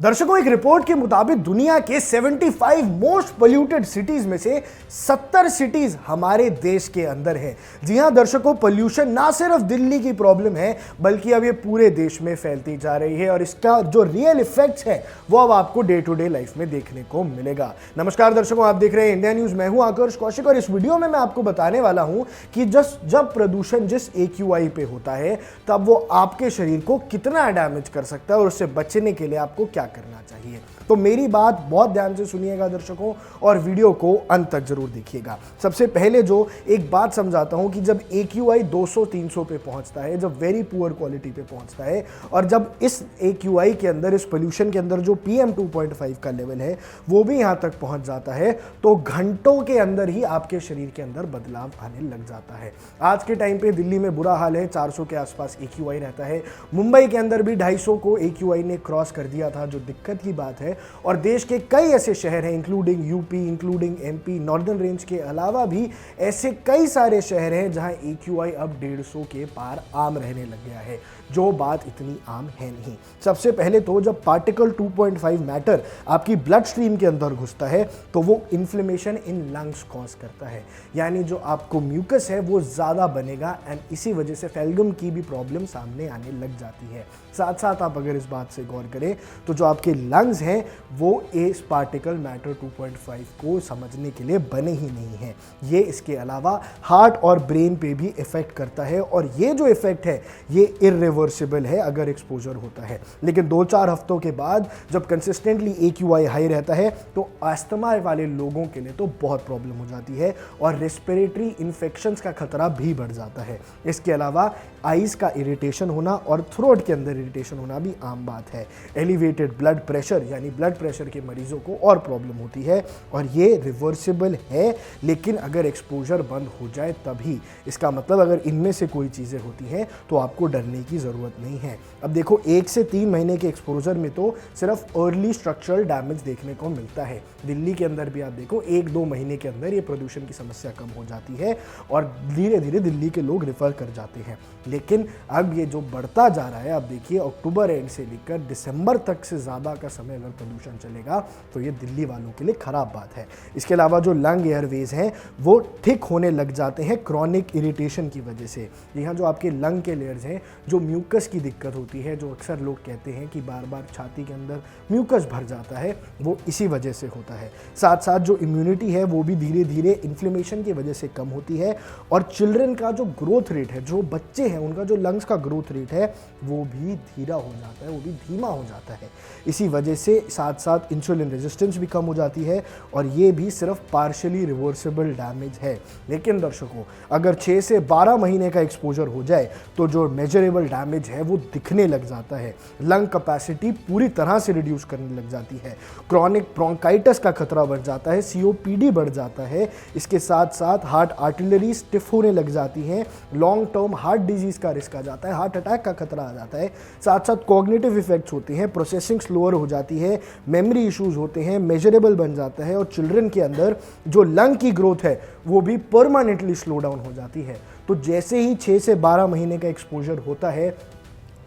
दर्शकों, एक रिपोर्ट के मुताबिक दुनिया के 75 मोस्ट पोल्यूटेड सिटीज में से 70 सिटीज हमारे देश के अंदर है। जी हां दर्शकों, पोल्यूशन ना सिर्फ दिल्ली की प्रॉब्लम है बल्कि अब ये पूरे देश में फैलती जा रही है और इसका जो रियल इफेक्ट्स है वो अब आपको डे टू डे लाइफ में देखने को मिलेगा। नमस्कार दर्शकों, आप देख रहे हैं इंडिया न्यूज। मैं हूं आकर्ष कौशिक और इस वीडियो में मैं आपको बताने वाला हूं कि जब प्रदूषण जिस AQI पे होता है तब वो आपके शरीर को कितना डैमेज कर सकता है और उससे बचने के लिए आपको क्या करना चाहिए। तो मेरी बात बहुत ध्यान से सुनिएगा दर्शकों और वीडियो को अंत तक जरूर देखिएगा। सबसे पहले जो एक बात समझाता हूं कि जब AQI 200-300 पे पहुंचता है, जब वेरी पुअर क्वालिटी पे पहुंचता है और जब इस AQI के अंदर, इस पोल्यूशन के अंदर जो PM 2.5 का लेवल है वो भी यहां तक पहुंच जाता है तो घंटों के अंदर ही आपके शरीर के अंदर बदलाव आने लग जाता है। आज के टाइम पे दिल्ली में बुरा हाल है, 400 के आसपास AQI रहता है। मुंबई के अंदर भी 250 को AQI ने क्रॉस कर दिया था, जो दिक्कत की बात है। और देश के कई ऐसे शहर हैं including UP, including MP, northern range के अलावा भी ऐसे कई सारे शहर हैं जहां AQI अब 150 के पार आम रहने लग गया है, जो बात इतनी आम है नहीं। सबसे पहले तो जब पार्टिकल 2.5 मैटर आपकी ब्लड स्ट्रीम के अंदर घुसता है तो वो इन्फ्लेमेशन इन लंग्स कॉज करता है, यानी जो आपको म्यूकस है वो ज़्यादा बनेगा एंड इसी वजह से फेल्गम की भी प्रॉब्लम सामने आने लग जाती है। साथ साथ आप अगर इस बात से गौर करें तो जो आपके लंग्स हैं वो इस पार्टिकल मैटर 2.5 को समझने के लिए बने ही नहीं हैं। ये इसके अलावा हार्ट और ब्रेन पे भी इफेक्ट करता है और ये जो इफेक्ट है ये इरिवर्सिबल है अगर एक्सपोजर होता है। लेकिन 2-4 हफ्तों के बाद जब कंसिस्टेंटली AQI हाई रहता है तो अस्थमा वाले लोगों के लिए तो बहुत प्रॉब्लम हो जाती है और रेस्पिरेटरी इन्फेक्शंस का खतरा भी बढ़ जाता है। इसके अलावा आईज का इरिटेशन होना और थ्रोट के अंदर इरिटेशन होना भी आम बात है। एलिवेटेड ब्लड प्रेशर, यानी ब्लड प्रेशर के मरीजों को और प्रॉब्लम होती है और ये रिवर्सिबल है, लेकिन अगर एक्सपोजर बंद हो जाए तभी। इसका मतलब अगर इनमें से कोई चीज़ें होती हैं तो आपको डरने की ज़रूरत नहीं है। अब देखो, 1 से 3 महीने के एक्सपोजर में तो सिर्फ अर्ली स्ट्रक्चरल डैमेज देखने को मिलता है। दिल्ली के अंदर भी आप देखो 1-2 महीने के अंदर ये प्रदूषण की समस्या कम हो जाती है और धीरे धीरे दिल्ली के लोग रेफर कर जाते हैं। लेकिन अब ये जो बढ़ता जा रहा है, अब देखिए अक्टूबर एंड से लेकर दिसंबर तक से ज़्यादा का समय अगर प्रदूषण चलेगा तो ये दिल्ली वालों के लिए ख़राब बात है। इसके अलावा जो लंग एयरवेज हैं वो थिक होने लग जाते हैं क्रॉनिक इरिटेशन की वजह से। यहाँ जो आपके लंग के लेयर्स हैं, जो म्यूकस की दिक्कत होती है, जो अक्सर लोग कहते हैं कि बार बार छाती के अंदर म्यूकस भर जाता है, वो इसी वजह से होता है। साथ साथ जो इम्यूनिटी है वो भी धीरे धीरे इन्फ्लेमेशन की वजह से कम होती है और चिल्ड्रन का जो ग्रोथ रेट है, जो बच्चे हैं उनका जो लंग्स का ग्रोथ रेट है वो भी धीरा हो जाता है, वो भी धीमा हो जाता है। इसी वजह से साथ साथ इंसुलिन रेजिस्टेंस भी कम हो जाती है और ये भी सिर्फ पार्शियली रिवर्सिबल डैमेज है। लेकिन दर्शकों, अगर 6 से 12 महीने का एक्सपोजर हो जाए तो जो मेजरेबल डैमेज है वो दिखने लग जाता है। लंग कैपेसिटी पूरी तरह से रिड्यूस करने लग जाती है, क्रॉनिक ब्रोंकाइटिस का खतरा बढ़ जाता है, COPD बढ़ जाता है। इसके साथ साथ हार्ट आर्टिलरी स्टिफ होने लग जाती हैं, लॉन्ग टर्म हार्ट डिजीज का रिस्क आ जाता है, हार्ट अटैक का खतरा आ जाता है। साथ साथ कॉग्निटिव इफेक्ट्स होते हैं, प्रोसेसिंग स्लोअर हो जाती है, मेमोरी इश्यूज होते हैं, मेजरेबल बन जाता है और चिल्ड्रन के अंदर जो लंग की ग्रोथ है वो भी परमानेंटली स्लो डाउन हो जाती है। तो जैसे ही 6 से 12 महीने का एक्सपोजर होता है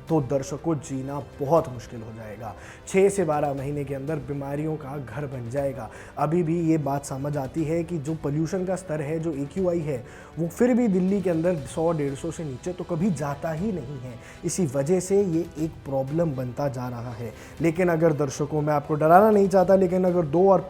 तो दर्शकों जीना बहुत मुश्किल हो जाएगा। 6 से 12 महीने के अंदर बीमारियों का घर बन जाएगा। अभी भी ये बात समझ आती है कि जो पोल्यूशन का स्तर है, जो AQI है, वो फिर भी दिल्ली के अंदर 100-150 से नीचे तो कभी जाता ही नहीं है। इसी वजह से ये एक प्रॉब्लम बनता जा रहा है। लेकिन अगर दर्शकों, मैं आपको डराना नहीं चाहता, लेकिन अगर 2 और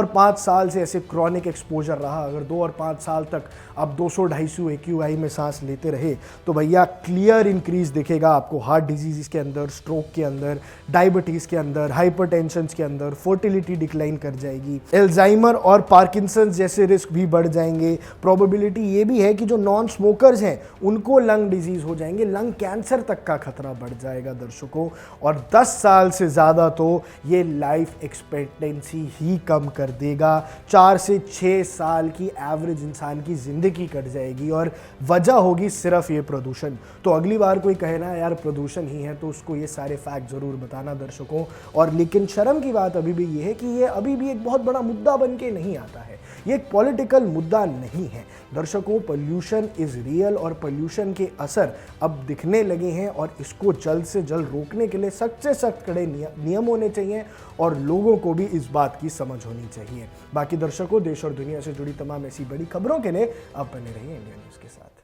5 साल से ऐसे क्रॉनिक एक्सपोजर रहा, अगर 2 और 5 साल तक आप 200-250 AQI में सांस लेते रहे तो भैया क्लियर इंक्रीज दिखेगा आपको हार्ट डिजीज के अंदर, स्ट्रोक के अंदर, डायबिटीज के अंदर, हाइपरटेंशन के अंदर, फर्टिलिटी डिक्लाइन कर जाएगी, एल्जाइमर और पार्किंसंस जैसे रिस्क भी बढ़ जाएंगे। प्रोबेबिलिटी ये भी है कि जो नॉन स्मोकर्स हैं उनको लंग डिजीज हो जाएंगे, लंग कैंसर तक का खतरा बढ़ जाएगा दर्शकों। और 10 साल से ज़्यादा तो ये लाइफ एक्सपेक्टेंसी ही कम कर देगा। 4 से 6 साल की एवरेज इंसान की जिंदगी कट जाएगी और वजह होगी सिर्फ ये प्रदूषण। तो अगली बार कोई कहे ना यार प्रदूषण ही है, तो उसको ये सारे फैक्ट ज़रूर बताना दर्शकों। और लेकिन शर्म की बात अभी भी ये है कि ये अभी भी एक बहुत बड़ा मुद्दा बन के नहीं आता है, ये एक पॉलिटिकल मुद्दा नहीं है दर्शकों। पोल्यूशन इज़ रियल और पोल्यूशन के असर अब दिखने लगे हैं और इसको जल्द से जल्द रोकने के लिए सख्त से सख्त कड़े नियम होने चाहिए और लोगों को भी इस बात की समझ होनी चाहिए। बाकी दर्शकों, देश और दुनिया से जुड़ी तमाम ऐसी बड़ी खबरों के लिए आप बने रहिए इंडिया न्यूज़ के साथ।